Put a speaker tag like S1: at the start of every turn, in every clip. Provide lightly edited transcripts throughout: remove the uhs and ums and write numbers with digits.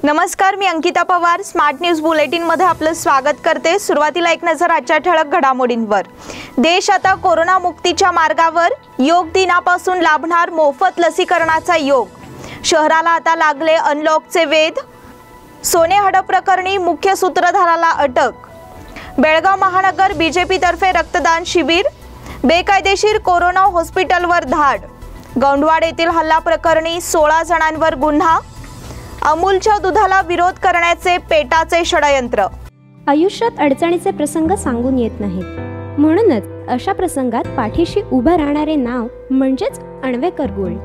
S1: नमस्कार, मी Ankita Pawar smart news bulletin मध्ये आपलं स्वागत करते। सुरुवातीला एक नजर आजच्या ठळक घडामोडींवर। देश आता कोरोना मुक्तीच्या मार्गावर, योग दिनापासून लाभणार मोफत लसीकरणाचा योग। शहराला आता लागले अनलॉकचे वेध। सोने हडप प्रकरणी मुख्य सूत्रधाराला अटक। बेळगाव महानगर बीजेपी तर्फे रक्तदान शिबिर। बेकायदेशीर कोरोना हॉस्पिटलवर धाड। गौंडवाड येथील हल्ला प्रकरणी 16 जणांवर गुन्हा। अमूलच्या दुधाला विरोध करण्याचे पेटाचे षडयंत्र।
S2: आयुष्यात अडचणीचे प्रसंग सांगून येत नाहीत, म्हणूनच अशा प्रसंगात पाठीशी उभं राहणारे नाव म्हणजेच अण्वेकर गोल्ड।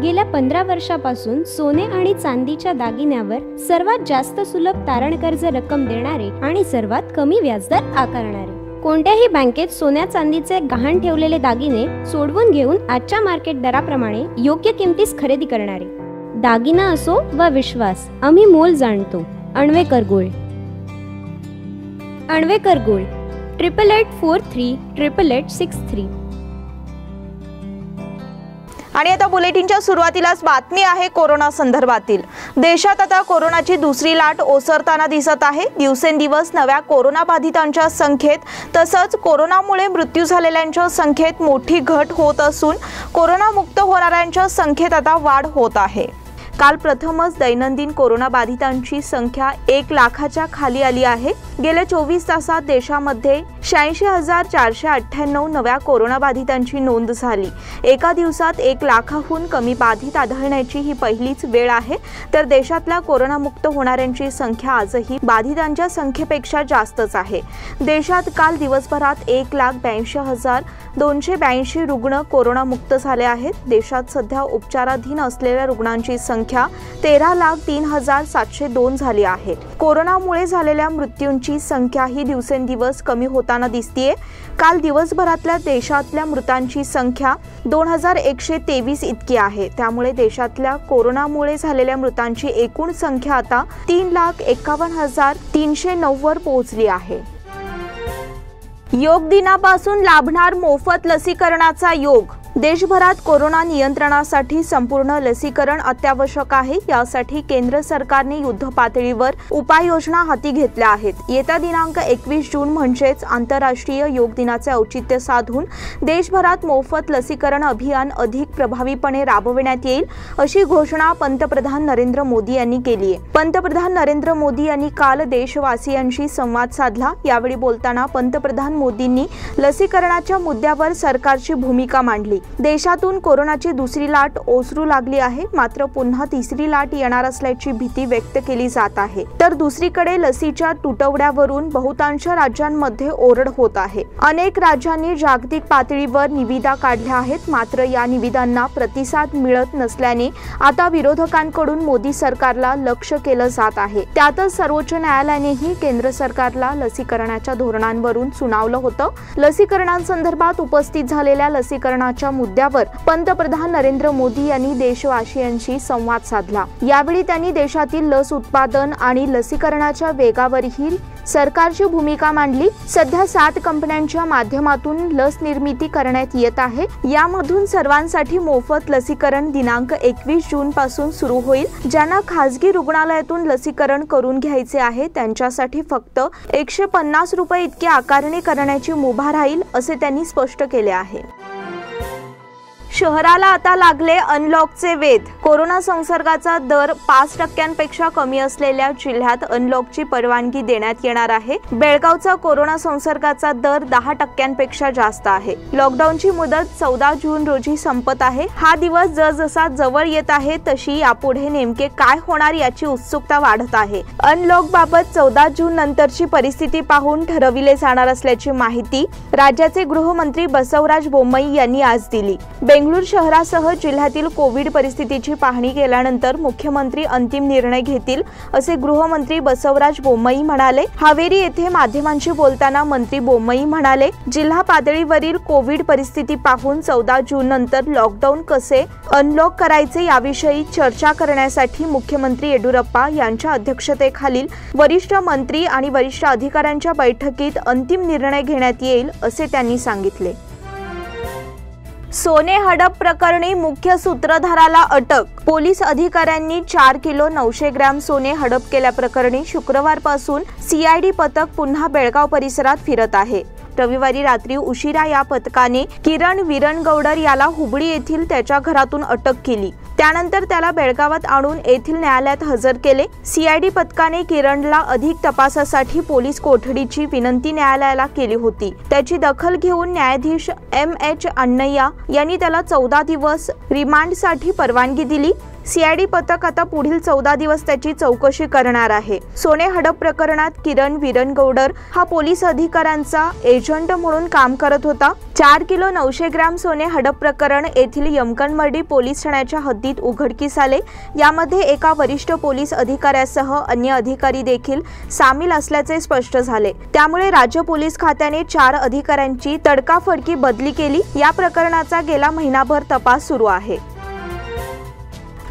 S2: गेल्या 15 वर्षापासून सोने आणि चांदीच्या दागिन्यावर सर्वात जास्त सुलभ तारण कर्ज रक्कम देणारे आणि सर्वात कमी व्याजदर आकारणारे। कोणत्याही बँकेत सोन्या चांदीचे गहाण ठेवलेले दागिने सोडवून घेऊन आजच्या मार्केट दराप्रमाणे योग्य किमतीस खरेदी करणारे। दागिना असो वा विश्वास, आम्ही मोल जाणतो। अण्वेकर गोल्ड। अण्वेकर गोल्ड 8843886363।
S1: आणि आता बुलेटिनच्या सुरुवातीलाच बातमी आहे कोरोना संदर्भातील। देशात आता कोरोनाची दुसरी लाट ओसरताना दिसत आहे। दिवसेंदिवस नव्या कोरोना बाधितांच्या संख्येत तसंच कोरोनामुळे मृत्यू झालेल्यांच्या संख्येत मोठी घट होत असून कोरोना मुक्त होणाऱ्यांच्या संख्येत आता वाढ होत आहे। काल प्रथमच दैनंदिन कोरोना बाधितांची संख्या 1 लाखाच्या खाली आली आहे। गेल्या 24 तासात देशामध्ये 86,498 नव्या कोरोना बाधितांची नोंद झाली। एका दिवसात 1 लाखाहून कमी बाधित आढळण्याची ही पहिलीच वेळ आहे। तर देशातल्या कोरोनामुक्त होणाऱ्यांची संख्या आजही बाधितांच्या संख्येपेक्षा जास्तच आहे। देशात काल दिवसभरात 1,82,282 रुग्ण कोरोनामुक्त झाले आहेत। देशात सध्या उपचाराधीन असलेल्या रुग्णांची संख्या 13,03,702 झाली आहे। कोरोनामुळे झालेल्या मृत्यूंची संख्या ही दिवसेंदिवस कमी होताना दिसतेय। काल दिवसभरातल्या देशातल्या मृतांची संख्या 2123 इतकी आहे। त्यामुळे देशातल्या कोरोनामुळे झालेल्या मृतांची एकूण संख्या आता 3,51,309 वर पोहोचली आहे। योग दिनापासून लाभणार मोफत लसीकरणाचा योग। देशभरात कोरोना नियंत्रणासाठी संपूर्ण लसीकरण अत्यावश्यक आहे। यासाठी केंद्र सरकारने युद्ध पातळीवर उपाययोजना हाती घेतल्या आहेत। येत्या दिनांक 21 जून म्हणजेच आंतरराष्ट्रीय योग दिनाचे औचित्य साधून देशभरात मोफत लसीकरण अभियान अधिक प्रभावीपणे राबविण्यात येईल, अशी घोषणा पंतप्रधान नरेंद्र मोदी यांनी केली आहे। पंतप्रधान नरेंद्र मोदी यांनी काल देशवासियांशी संवाद साधला। यावेळी बोलताना पंतप्रधान मोदींनी लसीकरणाच्या मुद्द्यावर सरकारची भूमिका मांडली। देशातून कोरोनाची दुसरी लाट ओसरू लागली आहे, मात्र पुन्हा तिसरी लाट येणार असल्याची भीती व्यक्त केली जात आहे। तर दुसरीकडे लसीच्या तुटवड्यावरून बहुतांश राज्यांमध्ये ओरड होत आहे। अनेक राज्यांनी जागतिक पातळीवर निविदा काढल्या आहेत, मात्र या निविदांना प्रतिसाद मिळत नसल्याने आता विरोधकांकडून मोदी सरकारला लक्ष्य केलं जात आहे। त्यातच सर्वोच्च न्यायालयानेही केंद्र सरकारला लसीकरणाच्या धोरणांवरून सुनावलं होतं। लसीकरणासंदर्भात उपस्थित झालेल्या लसीकरणाच्या मुद्द्यावर पंतप्रधान नरेंद्र मोदी यांनी देशवासियांशी संवाद साधला। यावेळी त्यांनी देशातील लस उत्पादन आणि लसीकरणाच्या वेगावरही सरकारची भूमिका मांडली। सध्या 7 कंपन्यांच्या माध्यमातून लस निर्मिती करण्यात येत आहे। यामधून सर्वांसाठी मोफत लसीकरण दिनांक 21 जून पासून सुरू होईल। ज्यांना खासगी रुग्णालयातून लसीकरण करून घ्यायचे आहे त्यांच्यासाठी फक्त 150 रुपये इतकी आकारणी करण्याची मुभा राहील, असे त्यांनी स्पष्ट केले आहे। शहराला आता लागले अनलॉकचे वेध। कोरोना संसर्गाचा दर 5% कमी असलेल्या जिल्ह्यात अनलॉकची परवानगी देण्यात येणार आहे। बेळगावचा कोरोना संसर्गाचा दर 10% जास्त आहे। लॉकडाऊनची मुदत 14 जून रोजी संपत आहे। हा दिवस जसजसा जवळ येत आहे तशी यापुढे नेमके काय होणार याची उत्सुकता वाढत आहे। अनलॉक बाबत 14 जून नंतरची परिस्थिती पाहून ठरविले जाणार असल्याची माहिती राज्याचे गृहमंत्री बसवराज बोम्मई यांनी आज दिली। बेंगळूर शहरासह जिल्ह्यातील कोविड परिस्थितीची पाहणी केल्यानंतर मुख्यमंत्री अंतिम निर्णय घेतील, असे गृहमंत्री बसवराज बोम्मई म्हणाले। हावेरी येथे माध्यमांशी बोलताना मंत्री बोम्मई म्हणाले, जिल्हा पातळीवरील कोविड परिस्थिती पाहून 14 जून नंतर लॉकडाऊन कसे अनलॉक करायचे याविषयी चर्चा करण्यासाठी मुख्यमंत्री येडियुरप्पा यांच्या अध्यक्षतेखालील वरिष्ठ मंत्री आणि वरिष्ठ अधिकाऱ्यांच्या बैठकीत अंतिम निर्णय घेण्यात येईल, असे त्यांनी सांगितले। सोने हडप प्रकरणी मुख्य सूत्रधाराला अटक। पोलीस अधिकाऱ्यांनी 4 किलो 900 ग्रॅम सोने हडप केल्याप्रकरणी शुक्रवारपासून सीआयडी पथक पुन्हा बेळगाव परिसरात फिरत आहे। रविवारी रात्री उशिरा या पथकाने किरण विरणगौडर याला हुबळी येथील त्याच्या घरातून अटक केली। त्यानंतर त्याला बेळगावात आणून येथील न्यायालयात हजर केले। सीआयडी पथकाने किरणला अधिक तपासासाठी पोलीस कोठडीची विनंती न्यायालयाला केली होती। त्याची दखल घेऊन न्यायाधीश एम.एच. अण्णय्या यांनी त्याला 14 दिवस रिमांडसाठी परवानगी दिली। सीआयडी पथक आता पुढील 14 दिवस त्याची चौकशी करणार आहे। सोने हडप प्रकरणात किरण विरणगौडर हा पोलीस अधिकाऱ्यांचा एजंट म्हणून काम करत होता। 4 किलो 900 ग्रॅम सोने हडप प्रकरण येथील यमकनमर्डी पोलीस ठाण्याच्या हद्दीत उघडकीस आले। यामध्ये एका वरिष्ठ पोलीस अधिकाऱ्यासह अन्य अधिकारी देखील सामील असल्याचे स्पष्ट झाले। त्यामुळे राज्य पोलीस खात्याने 4 अधिकाऱ्यांची तडकाफडकी बदली केली। या प्रकरणाचा गेला महिनाभर तपास सुरू आहे।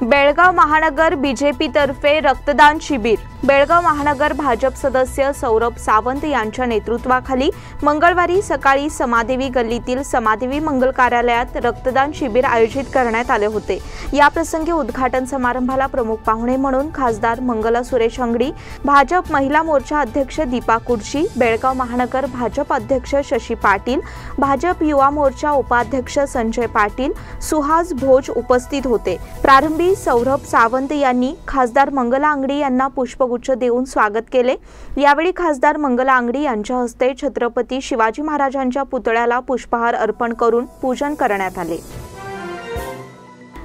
S1: बेळगाव महानगर बीजेपीतर्फे रक्तदान शिबिर। बेळगाव महानगर भाजप सदस्य सौरभ सावंत यांच्या नेतृत्वाखाली मंगळवारी सकाळी समादेवी गल्लीतील समादेवी मंगल कार्यालयात रक्तदान शिबिर आयोजित करण्यात आले होते। या प्रसंगी उद्घाटन समारंभाला प्रमुख पाहुणे म्हणून खासदार मंगला सुरेश अंगडी, भाजप महिला मोर्चा अध्यक्ष दीपा कुडशी, बेळगाव महानगर भाजप अध्यक्ष शशी पाटील, भाजप युवा मोर्चा उपाध्यक्ष संजय पाटील, सुहास भोज उपस्थित होते। प्रारंभी सौरभ सावंत यांनी खासदार मंगला अंगडी यांना पुष्पगुच्छ देऊन स्वागत केले। यावेळी खासदार मंगला अंगडी यांच्या हस्ते छत्रपती शिवाजी महाराजांच्या पुतळ्याला पुष्पहार अर्पण करून पूजन करण्यात आले।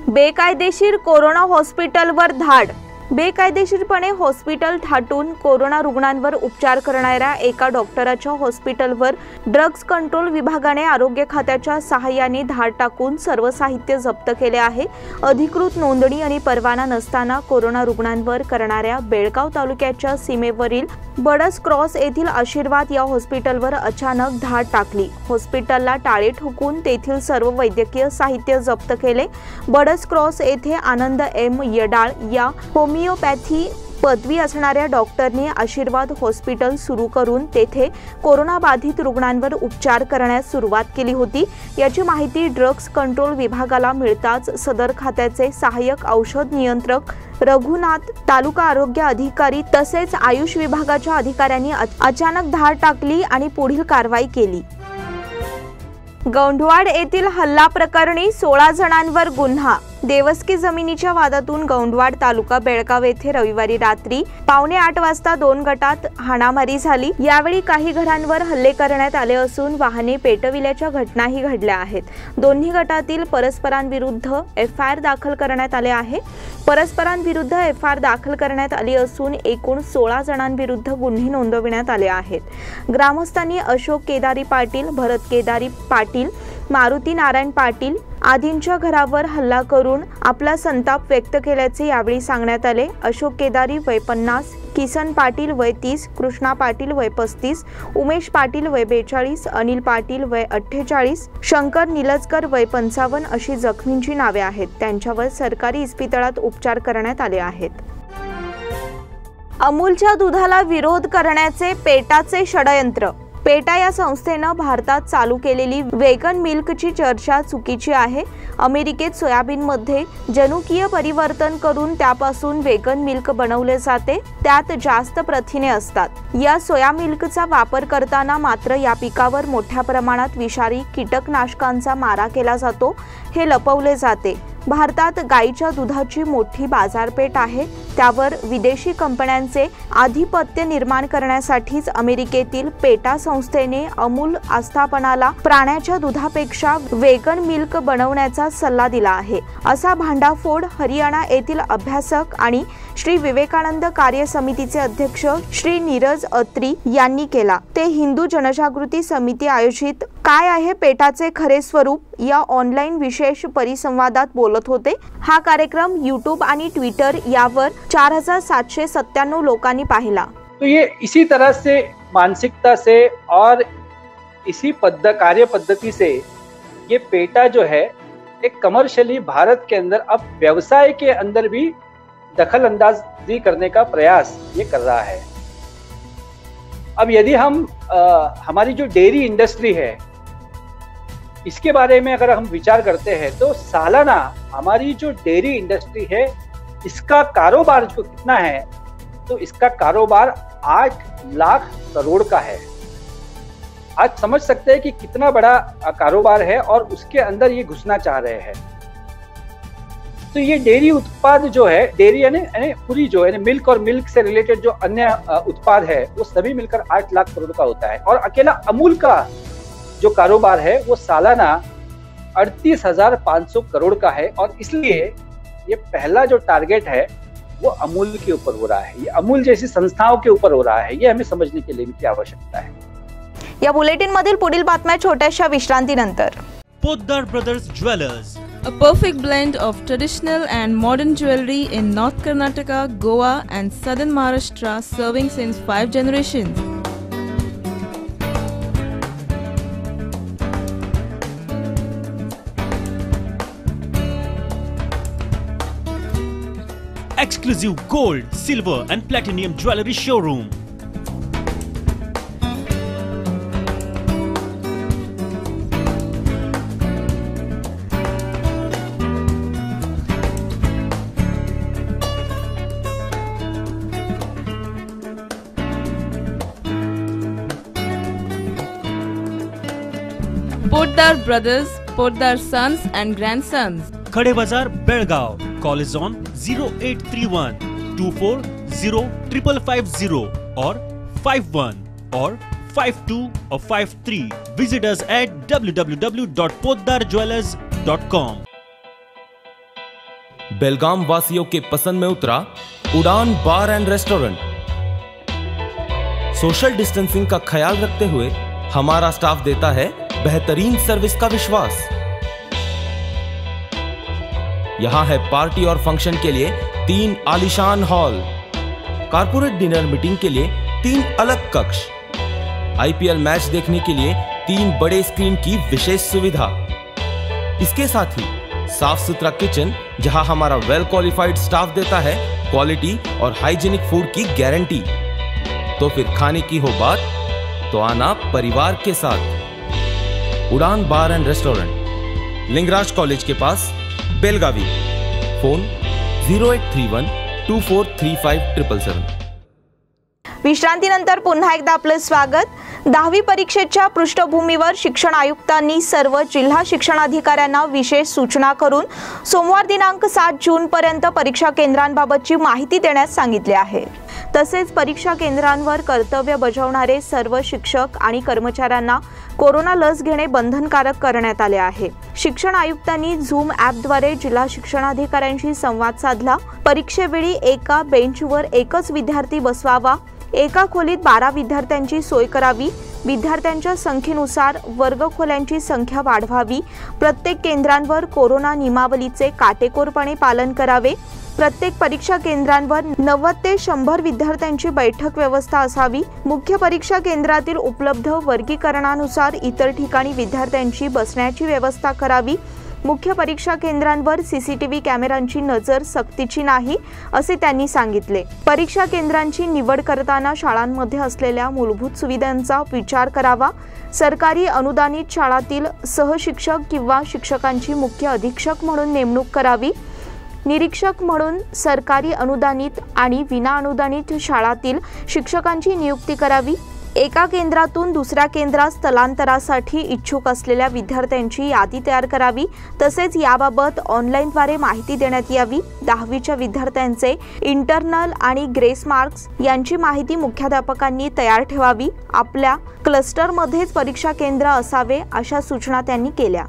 S1: बेकायदेशीर कोरोना हॉस्पिटलवर धाड। बेकायदेशीरपणे हॉस्पिटल थाटून कोरोना रुग्णांवर उपचार करणाऱ्या एका डॉक्टराच्या हॉस्पिटलवर ड्रग्ज कंट्रोल विभागाने आरोग्य खात्याच्या सहाय्याने धाड टाकून सर्व साहित्य जप्त केले आहे। अधिकृत नोंदणी आणि परवाना नसताना कोरोना रुग्णांवर करणाऱ्या बेळगाव तालुक्याच्या सीमेवरील बडस क्रॉस येथील आशीर्वाद या हॉस्पिटलवर अचानक धाड टाकली। हॉस्पिटलला टाळे ठोकून तेथील सर्व वैद्यकीय साहित्य जप्त केले। बडस क्रॉस येथे आनंद एम यडाळ या होमिओपॅथी पदवी असणाऱ्या डॉक्टरने आशीर्वाद हॉस्पिटल सुरू करून तेथे कोरोना बाधित रुग्णांवर उपचार करण्यास सुरुवात केली होती। याची माहिती ड्रग्ज कंट्रोल विभागाला मिळताच सदर खात्याचे सहाय्यक औषध नियंत्रक रघुनाथ, तालुका आरोग्य अधिकारी तसेच आयुष विभागाच्या अधिकाऱ्यांनी अचानक धाड टाकली आणि पुढील कारवाई केली। गौंडवाड येथील हल्ला प्रकरणी 16 जणांवर गुन्हा। देवस्की जमिनीच्या वादातून गौंडवाड तालुका बेळगाव येथे रविवारी रात्री 7:45 वाजता 2 गटात हाणामारी झाली। यावेळी काही घरांवर हल्ले करण्यात आले असून वाहने पेटविल्याच्या घटनाही घडल्या आहेत। दोन्ही गटातील परस्परांविरुद्ध एफआयआर दाखल करण्यात आले आहे। परस्परांविरुद्ध एफआयआर दाखल करण्यात आली असून एकूण 16 जणांविरुद्ध गुन्हे नोंदविण्यात आले आहेत। ग्रामस्थांनी अशोक केदारी पाटील, भरत केदारी पाटील, मारुती नारायण पाटील आदींच्या घरावर हल्ला करून आपला संताप व्यक्त केल्याचे यावेळी सांगण्यात आले। अशोक केदारी वय 50, किसन पाटील वय 30, कृष्णा पाटील वय 35, उमेश पाटील वय 42, अनिल पाटील वय 48, शंकर निलजकर वय 55 अशी जखमींची नावे आहेत। त्यांच्यावर सरकारी इस्पितळात उपचार करण्यात आले आहेत। अमूलच्या दुधाला विरोध करण्याचे पेटाचे षडयंत्र। पेटा या संस्थेनं भारतात चालू केलेली वेगन मिल्कची चर्चा चुकीची आहे। अमेरिकेत सोयाबीनमध्ये जनुकीय परिवर्तन करून त्यापासून वेगन मिल्क बनवले जाते। त्यात जास्त प्रथिने असतात। या सोया मिल्कचा वापर करताना मात्र या पिकावर मोठ्या प्रमाणात विषारी कीटकनाशकांचा मारा केला जातो, हे लपवले जाते। भारतात गाईच्या दुधाची मोठी बाजारपेठ आहे। त्यावर विदेशी कंपन्यांचे आधिपत्य निर्माण करण्यासाठीच अमेरिकेतील पेटा संस्थेने अमूल आस्थापनाला प्राण्याच्या दुधापेक्षा वेगन मिल्क बनवण्याचा सल्ला दिला आहे, असा भांडाफोड हरियाणा येथील अभ्यासक आणि श्री विवेकानंद कार्य समितीचे अध्यक्ष श्री नीरज अत्री यांनी केला। ते हिंदू जनजागृती समिती आयोजित काय आहे पेटाचे खरे स्वरूप या ऑनलाइन विशेष परिसंवादात बोलत होते। हा कार्यक्रम यूट्यूब आणि ट्विटर यावर 4797 लोकांनी पाहिला।
S3: तो ये इसी तरह से मानसिकता से और इसी कार्य पद्धति से ये पेटा जो है एक कमर्शियली भारत के अंदर अब व्यवसाय के अंदर भी दखल अंदाजी करने का प्रयास ये कर रहा है। अब यदि हम हमारी जो डेयरी इंडस्ट्री है इसके बारे में अगर हम विचार करते हैं तो सालाना हमारी जो डेयरी इंडस्ट्री है इसका कारोबार जो कितना है, तो इसका कारोबार 8 लाख करोड़ का है। आज समझ सकते हैं कि कितना बड़ा कारोबार है और उसके अंदर ये घुसना चाह रहे हैं। तो ये डेयरी उत्पाद जो है, डेयरी यानी पूरी जो है मिल्क और मिल्क से रिलेटेड जो अन्य उत्पाद है वो सभी मिलकर 8 लाख करोड़ का होता है। और अकेला अमूल का जो कारोबार है वो सालाना 38,500 करोड़ का है। और इसलिए ये पहला जो टारगेट है वो अमूल के ऊपर हो रहा है, ये अमूल जैसी संस्थाओं के ऊपर हो रहा है। ये हमें समझने के लिए की आवश्यकता है।
S1: या बुलेटिन मधील पुढील बातम्या छोट्याशा विश्रांतीनंतर।
S4: Poddar brothers jewellers,
S5: a perfect blend of traditional and modern jewelry in North Karnataka, Goa and southern Maharashtra, serving since 5 generations.
S4: exclusive gold, silver and platinum jewelry showroom.
S5: Poddar Brothers, Poddar Sons and Grandsons.
S4: Khade Bazar, Belgaum. Call is on 0831 240 5550 or 51 or 52 or 53. Visit us at www.poddarjewelers.com.
S6: बेलगाम वासियों के पसंद में उतरा उड़ान बार end restaurant. Social distancing का ख्याल रखते हुए हमारा स्टाफ देता है बेहतरीन सर्विस का विश्वास। यहां है पार्टी और फंक्शन के लिए 3 आलीशान हॉल, कारपोरेट डिनर मीटिंग के लिए 3 अलग कक्ष, आईपीएल मैच देखने के लिए 3 बड़े स्क्रीन की विशेष सुविधा। इसके साथ ही साफ सुथरा किचन जहां हमारा वेल क्वालिफाइड स्टाफ देता है क्वालिटी और हाइजीनिक फूड की गारंटी। तो फिर खाने की हो बात तो आना परिवार के साथ। उड़ान बार एंड रेस्टोरेंट, लिंगराज कॉलेज के पास, बेलगावी। फोन 0831 243577।
S1: विश्रांतीनंतर पुन्हा एकदा आपलं स्वागत। 10वी परीक्षेच्या पृष्ठभूमीवर शिक्षण आयुक्तांनी सर्व जिल्हा शिक्षणाधिकाऱ्यांना विशेष सूचना करून सोमवार दिनांक 7 जून पर्यंत परीक्षा केंद्रांबाबतची माहिती देण्यास सांगितले आहे। तसेच परीक्षा केंद्रांवर कर्तव्य बजावणारे सर्व शिक्षक आणि कर्मचाऱ्यांना कोरोना लस घेणे बंधनकारक करण्यात आले आहे। शिक्षण आयुक्तांनी झूम ॲपद्वारे जिल्हा शिक्षणाधिकाऱ्यांशी संवाद साधला। परीक्षेवेळी एका बेंचवर एकच विद्यार्थी बसवावा, एका खोलीत 12 विद्यार्थ्यांची सोय करावी, विद्यार्थ्यांच्या संख्येनुसार वर्गखोल्यांची संख्या वाढवावी, प्रत्येक केंद्रांवर कोरोना नियमावलीचे काटेकोरपणे पालन करावे, प्रत्येक परीक्षा केंद्रांवर 90 ते 100 विद्यार्थ्यांची बैठक व्यवस्था असावी, मुख्य परीक्षा केंद्रातील उपलब्ध वर्गीकरणानुसार इतर ठिकाणी विद्यार्थ्यांची बसण्याची व्यवस्था करावी, मुख्य परीक्षा केंद्रांवर सीसीटीव्ही कॅमेऱ्यांची नजर सक्तीची नाही असे त्यांनी सांगितले। परीक्षा केंद्रांची निवड करताना शाळांमध्ये असलेल्या मूलभूत सुविधांचा विचार करावा, सरकारी अनुदानित शाळांतील सहशिक्षक किंवा शिक्षकांची मुख्य अधीक्षक म्हणून नेमणूक करावी, निरीक्षक म्हणून सरकारी अनुदानित आणि विना अनुदानित शाळांतील शिक्षकांची नियुक्ती करावी, एका केंद्रातून दुसऱ्या केंद्रात स्थलांतरासाठी इच्छुक असलेल्या विद्यार्थ्यांची यादी तयार करावी, तसेच याबाबत ऑनलाईनद्वारे माहिती देण्यात यावी, 10वीच्या विद्यार्थ्यांचे इंटरनल आणि ग्रेस मार्क्स यांची माहिती मुख्याध्यापकांनी तयार ठेवावी, आपल्या क्लस्टरमध्येच परीक्षा केंद्र असावे अशा सूचना त्यांनी केल्या।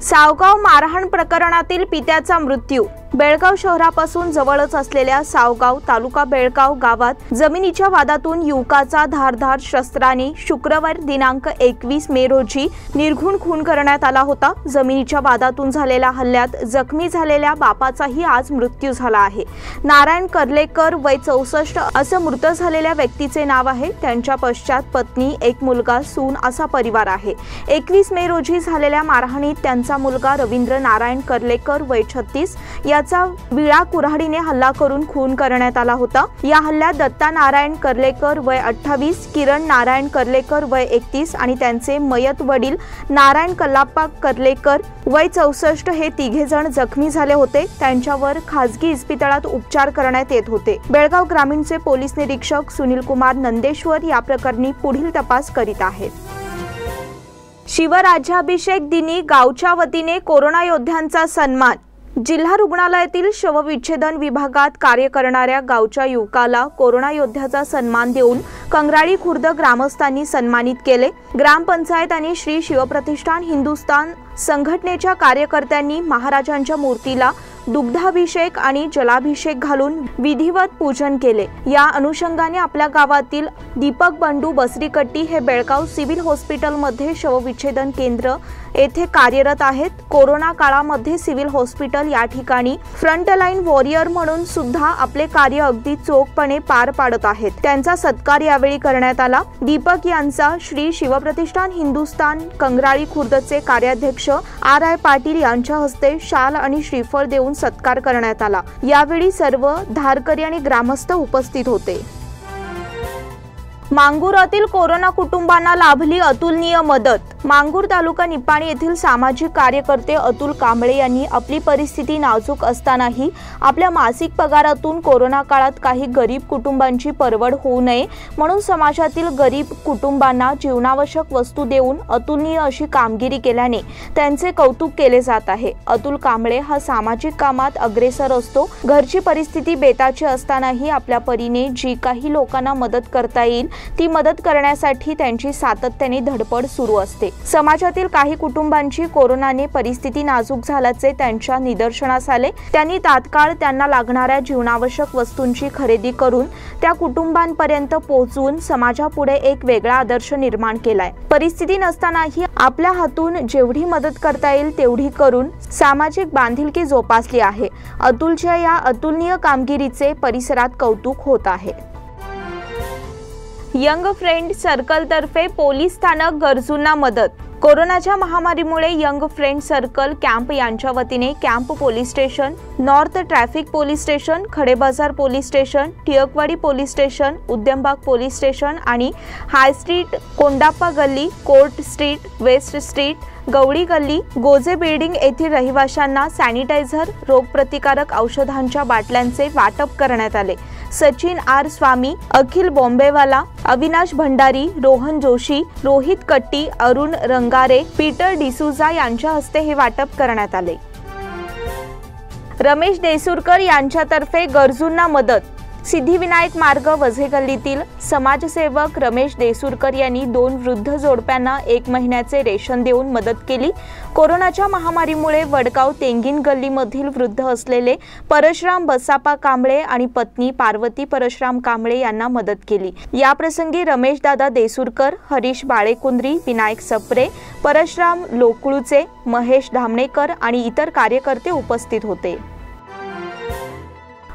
S1: सावगाव मारहाण प्रकरणातील पित्याचा मृत्यू। बेळगाव शहरापासून जवळच असलेल्या सावगाव तालुका बेळगाव गावात जमिनीच्या वादातून युवकाचा धारदार शस्त्राने शुक्रवार दिनांक 21 मे रोजी निर्घृण खून करण्यात आला होता। जमिनीच्या वादातून झालेल्या हल्ल्यात जखमी झालेल्या बापाचाही आज मृत्यू झाला आहे। नारायण कर्लेकर वय 64 असं मृत झालेल्या व्यक्तीचे नाव आहे। त्यांच्या पश्चात पत्नी, एक मुलगा, सून असा परिवार आहे। 21 मे रोजी झालेल्या मारहाणीत त्यांचा मुलगा रवींद्र नारायण कर्लेकर वय 36 या त्याचा विळा कुऱ्हाडीने हल्ला करून खून करण्यात आला होता। या हल्ल्यात दत्ता नारायण कर्लेकर वय 28, किरण नारायण कर्लेकर वय 31 आणि त्यांचे मयत वडील नारायण कल्लाप्पा कर्लेकर वय 64 हे तिघे जण जखमी झाले होते। त्यांच्यावर खासगी इस्पितळात उपचार करण्यात येत होते। बेळगाव ग्रामीणचे पोलीस निरीक्षक सुनील कुमार नंदेश्वर या प्रकरणी पुढील तपास करीत आहेत। शिवराज्याभिषेक दिनी गावच्या वतीने कोरोना योद्ध्यांचा सन्मान। जिल्हा रुग्णालयातील शवविच्छेदन विभागात कार्य करणाऱ्या गावच्या युवकाला कोरोना योद्ध्याचा सन्मान देऊन कंगराळी खुर्द ग्रामस्थांनी सन्मानित केले। ग्रामपंचायत आणि श्री शिवप्रतिष्ठान हिंदुस्थान संघटनेच्या कार्यकर्त्यांनी महाराजांच्या मूर्तीला दुग्धाभिषेक आणि जलाभिषेक घालून विधिवत पूजन केले। या अनुषंगाने आपल्या गावातील दीपक बंडू बसरीकट्टी हे बेळगाव सिव्हिल हॉस्पिटलमध्ये शवविच्छेदन केंद्र येथे कार्यरत आहेत। कोरोना काळामध्ये सिव्हिल हॉस्पिटल या ठिकाणी फ्रंटलाईन वॉरियर म्हणून सुद्धा आपले कार्य अगदी चोखपणे पार पाडत आहेत। त्यांचा सत्कार यावेळी करण्यात आला। दीपक यांचा श्री शिवप्रतिष्ठान हिंदुस्थान कंगराळी खुर्दचे कार्याध्यक्ष RI पाटील यांच्या हस्ते शाल आणि श्रीफळ देऊन सत्कार करण्यात आला। यावेळी सर्व धारकरी आणि ग्रामस्थ उपस्थित होते। मांगुरातील कोरोना कुटुंबांना लाभली अतुलनीय मदत। मांगूर तालुका निपाणी येथील सामाजिक कार्यकर्ते अतुल कांबळे यांनी आपली परिस्थिती नाजूक असतानाही आपल्या मासिक पगारातून कोरोना काळात काही गरीब कुटुंबांची परवड होऊ नये म्हणून समाजातील गरीब कुटुंबांना जीवनावश्यक वस्तू देऊन अतुलनीय अशी कामगिरी केल्याने त्यांचे कौतुक केले जात आहे। अतुल कांबळे हा सामाजिक कामात अग्रेसर असतो। घरची परिस्थिती बेताची असतानाही आपल्या परीने जी काही लोकांना मदत करता येईल ती मदत करण्यासाठी त्यांची सातत्याने धडपड सुरू असते। समाजातील काही कुटुंबांची कोरोनाने परिस्थिती नाजूक झाल्याचे त्यांच्या निदर्शनास आले। त्यांनी तात्काळ त्यांना लागणाऱ्या जीवनावश्यक वस्तूंची खरेदी करून त्या कुटुंबांपर्यंत पोहोचवून समाजापुढे एक वेगळा आदर्श निर्माण केलाय। परिस्थिती नसतानाही आपल्या हातून जेवढी मदत करता येईल तेवढी करून सामाजिक बांधिलकी जोपासली आहे। अतुलच्या या अतुलनीय कामगिरीचे परिसरात कौतुक होत आहे। यंग फ्रेंड सर्कल तर्फे पोलीस स्थानक गरजूंना मदत। कोरोनाच्या महामारीमुळे यंग फ्रेंड सर्कल कॅम्प यांच्या वतीने camp police station, north traffic police station, Khadebazar police station, Tilakwadi police station, Udyambag police station आणि हाय स्ट्रीट, कोंडाप्पा गल्ली, court street, west street, Gawali गल्ली, गोजे बिल्डिंग येथील रहिवाशांना सॅनिटायझर, रोगप्रतिकारक औषधांच्या बाटल्यांचे वाटप करण्यात आले। सचिन R स्वामी, अखिल बॉम्बेवाला, अविनाश भंडारी, रोहन जोशी, रोहित कट्टी, अरुण रंगारे, पीटर डिसूजा यांच्या हस्ते हे वाटप करण्यात आले। रमेश देसूरकर यांच्यातर्फे गरजूंना मदत। सिद्धिविनायक मार्ग वझे गल्लीतील समाजसेवक रमेश देसूरकर यांनी 2 वृद्ध जोडप्यांना 1 महिन्याचे रेशन देऊन मदत केली। कोरोनाच्या महामारीमुळे वडगाव तेंगीन गल्लीमधील वृद्ध असलेले परशुराम बसापा कांबळे आणि पत्नी पार्वती परशुराम कांबळे यांना मदत केली। या प्रसंगी रमेश दादा देसूरकर, हरीश बाळेकुंद्री, विनायक सप्रे, परशुराम लोकळूचे, महेश धामणेकर आणि इतर कार्यकर्ते उपस्थित होते।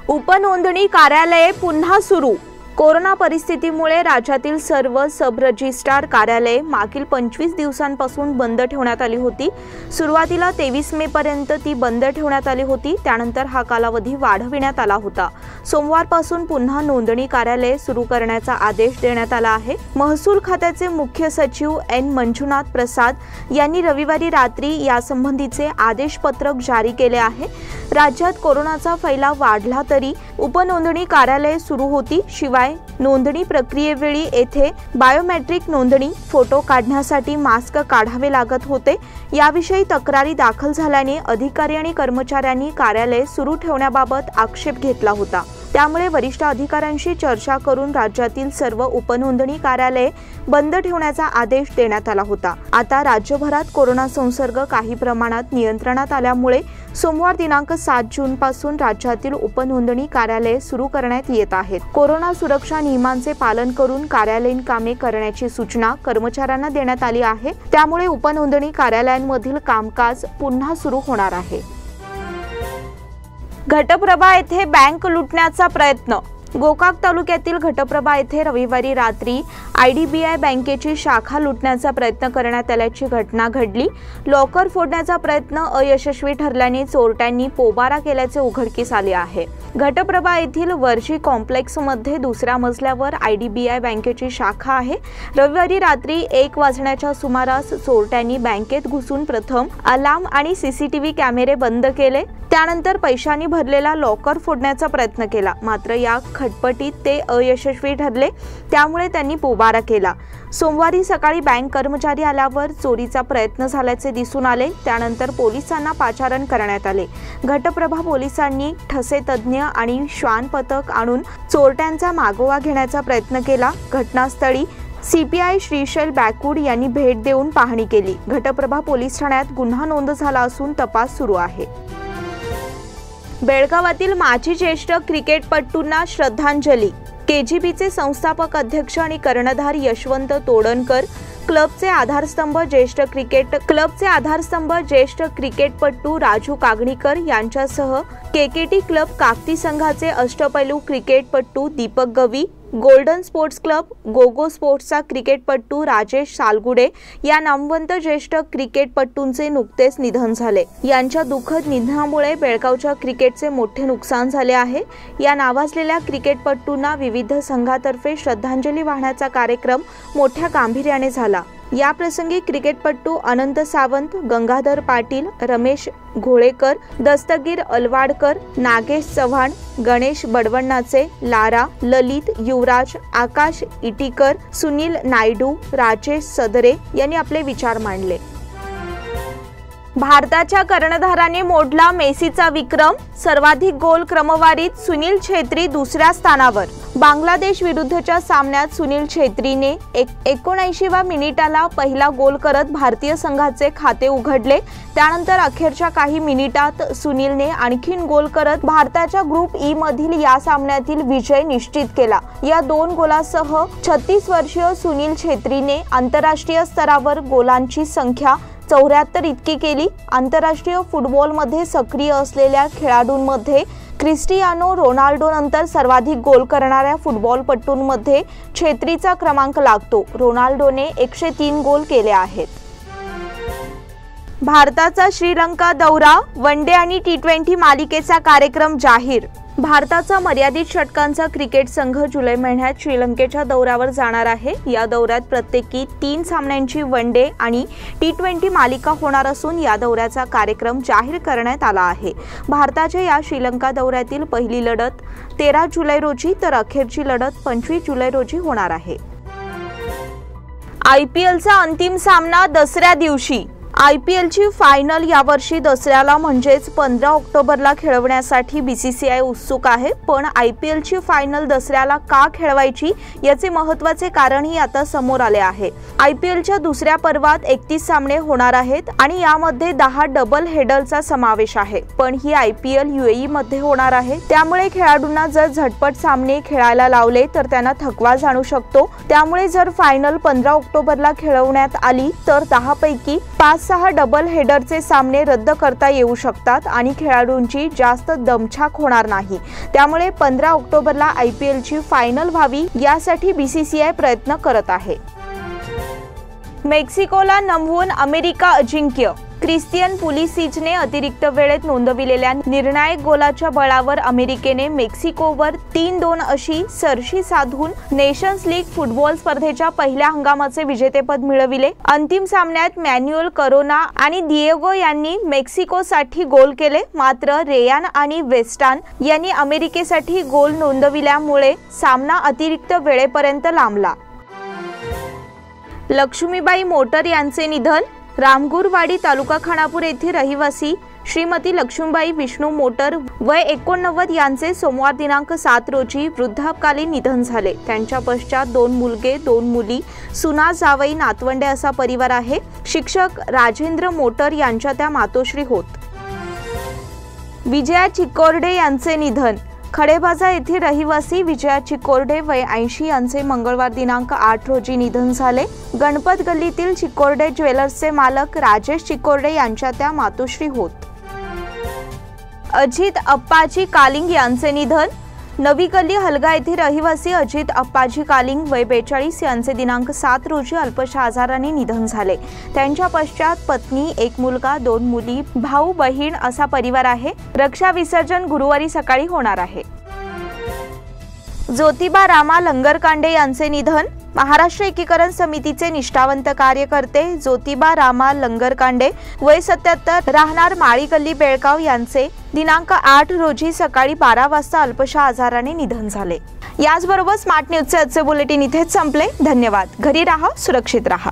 S1: उपनोंदणी कार्यालये पुन्हा सुरू। कोरोना परिस्थितीमुळे राज्यातील सर्व सब रजिस्ट्रार कार्यालये मागील 25 दिवसांपासून बंद ठेवण्यात आली होती। सुरुवातीला 23 मे पर्यंत ती बंद ठेवण्यात आली होती। त्यानंतर हा कालावधी वाढविण्यात आला होता। सोमवारपासून पुन्हा नोंदणी कार्यालये सुरू करण्याचा आदेश देण्यात आला आहे। महसूल खात्याचे मुख्य सचिव N मंजुनाथ प्रसाद यांनी रविवारी रात्री यासंबंधीचे आदेशपत्रक जारी केले आहे। राज्यात कोरोनाचा फैलाव वाढला तरी उपनोंदणी कार्यालये सुरू होती। शिवाय नोंदणी प्रक्रियेवेळी येथे बायोमेट्रिक नोंदणी, फोटो काढण्यासाठी मास्क काढावे लागत होते। याविषयी तक्रारी दाखल झाल्याने अधिकारी आणि कर्मचाऱ्यांनी कार्यालय सुरू ठेवण्याबाबत आक्षेप घेतला होता। त्यामुळे वरिष्ठ अधिकाऱ्यांशी चर्चा करून राज्यातील सर्व उपनोंदणी कार्यालये बंद ठेवण्याचा आदेश देण्यात आला होता। आता राज्यभरात कोरोना संसर्ग काही प्रमाणात नियंत्रणात आल्यामुळे सोमवार दिनांक 7 जून पासून राज्यातील उपनोंदणी कार्यालये सुरू करण्यात येत आहेत। कोरोना सुरक्षा नियमांचे पालन करून कार्यालयीन कामे करण्याची सूचना कर्मचाऱ्यांना देण्यात आली आहे। त्यामुळे उपनोंदणी कार्यालयांमधील कामकाज पुन्हा सुरू होणार आहे। घटप्रभा येथे बँक लुटण्याचा प्रयत्न। गोकाक तालुक्यातील घटप्रभा येथे रविवारी रात्री IDBI बँकेची शाखा लुटण्याचा प्रयत्न करण्यात आल्याची घटना घडली। लॉकर फोडण्याचा प्रयत्न अयशस्वी ठरल्याने चोरट्यांनी पोबारा केल्याचे उघडकीस आले आहे। घटप्रभा येथील वर्षी कॉम्प्लेक्समध्ये दुसऱ्या मजल्यावर IDBI बँकेची शाखा आहे। रविवारी रात्री 1 वाजण्याच्या सुमारास चोरट्यांनी बँकेत घुसून प्रथम अलार्म आणि CCTV कॅमेरे बंद केले। त्यानंतर पैशांनी भरलेला लॉकर फोडण्याचा प्रयत्न केला, मात्र या खटपटीत ते अयशस्वी ठरले, त्यामुळे त्यांनी पोबारा केला। सोमवारी सकाळी बँक कर्मचारी आल्यावर चोरीचा प्रयत्न झाल्याचे दिसून आले। त्यानंतर पोलिसांना पाचारण करण्यात आले। घटप्रभा पोलिसांनी ठसे तज्ञ आणि श्वान पथक आणून चोरट्यांचा मागोवा घेण्याचा प्रयत्न केला। घटनास्थळी CPI श्रीशैल बॅकूड यांनी भेट देऊन पाहणी केली। घटप्रभा पोलीस ठाण्यात गुन्हा नोंद झाला असून तपास सुरू आहे। बेळगावातील माजी ज्येष्ठ क्रिकेटपटूंना श्रद्धांजली। KGBचे संस्थापक अध्यक्ष आणि कर्णधार यशवंत तोडणकर, क्लबचे आधारस्तंभ ज्येष्ठ क्रिकेटपटू राजू कागणीकर यांच्यासह KKT क्लब काकती संघाचे अष्टपैलू क्रिकेटपटू Deepak Gavi, golden sports club गोगो स्पोर्ट्सचा क्रिकेटपटू राजेश सालगुडे या नामवंत ज्येष्ठ क्रिकेटपटूंचे नुकतेच निधन झाले। यांच्या दुःखद निधनामुळे बेळगावच्या क्रिकेटचे मोठे नुकसान झाले आहे। या नावाजलेल्या क्रिकेटपटूंना विविध संघातर्फे श्रद्धांजली वाहण्याचा कार्यक्रम मोठ्या गांभीर्याने झाला। या प्रसंगी क्रिकेटपटू अनंत सावंत, गंगाधर पाटील, रमेश घोळेकर, दस्तगीर अलवाडकर, नागेश चव्हाण, गणेश बडवण्णाचे, लारा, ललित, युवराज, आकाश इटीकर, सुनील नायडू, राजेश सदरे यांनी आपले विचार मांडले। भारताच्या कर्णधाराने मोडला मेसीचा विक्रम। सर्वाधिक गोल क्रमवारीत सुनील छेत्री दुसऱ्या स्थानावर। बांगलादेश विरुद्धच्या सामन्यात सुनील छेत्रीने 79व्या मिनिटाला पहिला गोल करत भारतीय संघाचे खाते उघडले। त्यानंतर अखेरच्या काही मिनिटात सुनीलने आणखीन गोल करत भारताच्या ग्रुप E मधील या सामन्यातील विजय निश्चित केला। या 2 गोलासह 36 वर्षीय सुनील छेत्रीने आंतरराष्ट्रीय स्तरावर गोलांची संख्या 74 इतकी केली। आंतरराष्ट्रीय फुटबॉलमध्ये सक्रिय असलेल्या खेळाडूंमध्ये क्रिस्टियानो रोनाल्डो नंतर सर्वाधिक गोल करणाऱ्या फुटबॉलपटूंमध्ये छेत्रीचा क्रमांक लागतो। रोनाल्डोने 103 गोल केले आहेत। भारताचा श्रीलंका दौरा, वनडे आणि T20 मालिकेचा कार्यक्रम जाहीर। भारताचा मर्यादित षटकांचा क्रिकेट संघ जुलै महिन्यात श्रीलंकेच्या दौऱ्यावर जाणार आहे। या दौऱ्यात प्रत्येकी 3 सामन्यांची वनडे आणि T20 मालिका होणार असून या दौऱ्याचा कार्यक्रम जाहीर करण्यात आला आहे। भारताच्या या श्रीलंका दौऱ्यातील पहिली लढत 13 जुलै रोजी तर अखेरची लढत 25 जुलै रोजी होणार आहे। IPLचा अंतिम सामना दसऱ्या दिवशी। IPLची फायनल यावर्षी दसऱ्याला म्हणजेच 15 ऑक्टोबरला खेळवण्यासाठी BCCI उत्सुक आहे। पण IPLची फायनल दसऱ्याला का खेळवायची याचे महत्त्वाचे कारणही आता समोर आले आहे। IPLच्या दुसऱ्या पर्वात 31 सामने होणार आहेत आणि यामध्ये 10 डबल हेडरचा समावेश आहे। पण ही IPL UAE मध्ये होणार आहे, त्यामुळे खेळाडूंना जर झटपट सामने खेळायला लावले तर त्यांना थकवा जाणू शकतो। त्यामुळे जर फायनल 15 ऑक्टोबरला खेळवण्यात आली तर 10 पैकी 5-6 डबल हेडरचे सामने रद्द करता येऊ शकतात आणि खेळाडूंची जास्त दमछाक होणार नाही। त्यामुळे 15 ऑक्टोबरला IPLची फायनल व्हावी यासाठी BCCI प्रयत्न करत आहे। मेक्सिकोला नमवून अमेरिका अजिंक्य। क्रिस्टियन पुलिसिचने अतिरिक्त वेळेत नोंदविलेल्या निर्णायक गोलाच्या बळावर अमेरिकेने मेक्सिकोवर 3-2 अशी सरशी साधून नेशन्स लीग फुटबॉल स्पर्धेच्या पहिल्या हंगामाचे विजेतेपद मिळविले। अंतिम सामन्यात मॅन्युअल करोना आणि दिएगो यांनी मेक्सिकोसाठी गोल केले, मात्र रेयान आणि वेस्टान यांनी अमेरिकेसाठी गोल नोंदविल्यामुळे सामना अतिरिक्त वेळेपर्यंत लांबला। लक्ष्मीबाई मोटर यांचे निधन। रामगुरवाडी तालुका खानापूर येथील रहिवासी श्रीमती लक्ष्मीबाई विष्णू मोटर वय 89 यांचे सोमवार दिनांक 7 रोजी वृद्धापकाली निधन झाले। त्यांच्या पश्चात 2 मुलगे 2 मुली, सुना, जावई, नातवंडे असा परिवार आहे। शिक्षक राजेंद्र मोटर यांच्या त्या मातोश्री होत। विजया चिकोर्डे यांचे निधन। खडेबाजा येथील रहिवासी विजया चिकोर्डे वय 80 यांचे मंगळवार दिनांक 8 रोजी निधन झाले। गणपत गल्लीतील चिकोर्डे ज्वेलर्सचे मालक राजेश चिकोर्डे यांच्या त्या मातोश्री होत। अजित अप्पाजी कालिंग यांचे निधन। नवी गल्ली हलगा येथे रहिवासी अजित अप्पाजी कालिंग वय 42 यांचे दिनांक 7 रोजी अल्पशा आजाराने निधन झाले। त्यांच्या पश्चात पत्नी, एक मुलगा, 2 मुली, भाऊ बहीण असा परिवार आहे। रक्षा विसर्जन गुरुवारी सकाळी होणार आहे। ज्योतिबा रामा लंगरकांडे यांचे निधन। महाराष्ट्र एकीकरण समितीचे निष्ठावंत कार्यकर्ते ज्योतिबा रामा लंगरकांडे वय 77 राहणार माळी गल्ली बेळगाव यांचे दिनांक 8 रोजी सकाळी 12 वाजता अल्पशा आजाराने निधन झाले। याचबरोबर स्मार्ट न्यूजचे आजचे बुलेटिन इथेच संपले। धन्यवाद। घरी राहा, सुरक्षित राहा।